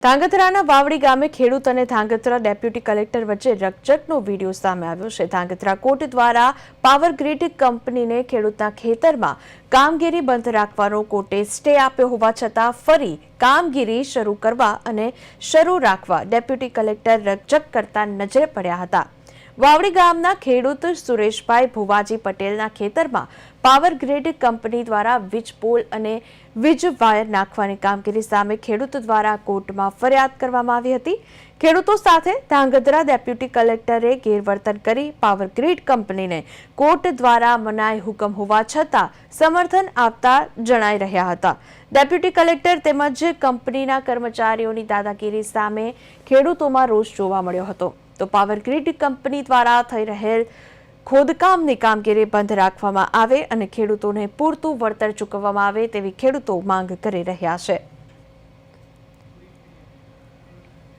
ધાંગધ્રાના વાવડી ગામે ખેડૂત અને ધાંગધ્રા ડેપ્યુટી કલેક્ટર વચ્ચે રકઝકનો વિડીયો સામે આવ્યો છે। ધાંગધ્રા કોર્ટ દ્વારા પાવર ગ્રીડ કંપનીને ખેડૂતના ખેતરમાં કામગીરી બંધ રાખવાનો કોર્ટે સ્ટે આપ્યો હોવા છતાં ફરી કામગીરી શરૂ કરવા અને શરૂ રાખવા ડેપ્યુટી કલેક્ટર રકઝક કરતા નજરે પડ્યા હતા। વાવડી ગામના ખેડૂત સુરેશભાઈ ભુવાજી પટેલના ખેતરમાં પાવર ગ્રીડ કંપની દ્વારા વીજ પોલ અને વીજ વાયર નાખવાની કામગીરી સામે ખેડૂત દ્વારા કોર્ટમાં ફરિયાદ કરવામાં આવી હતી। ખેડૂતો સાથે ધાંગધ્રા ડેપ્યુટી કલેક્ટરે ગેરવર્તન કરી પાવર ગ્રીડ કંપનીને કોર્ટ દ્વારા મનાઈ હુકમ હોવા છતાં સમર્થન આપતા જણાઈ રહ્યા હતા। ડેપ્યુટી કલેક્ટર તેમજ કંપનીના કર્મચારીઓની દાદાગીરી સામે ખેડૂતોમાં રોષ જોવા મળ્યો હતો। તો પાવર ગ્રીડ કંપની દ્વારા થઈ રહેલ ખોદકામની કામગીરી બંધ રાખવામાં આવે અને ખેડૂતોને પૂરતું વળતર ચૂકવવામાં આવે તેવી ખેડૂતો માંગ કરી રહ્યા છે।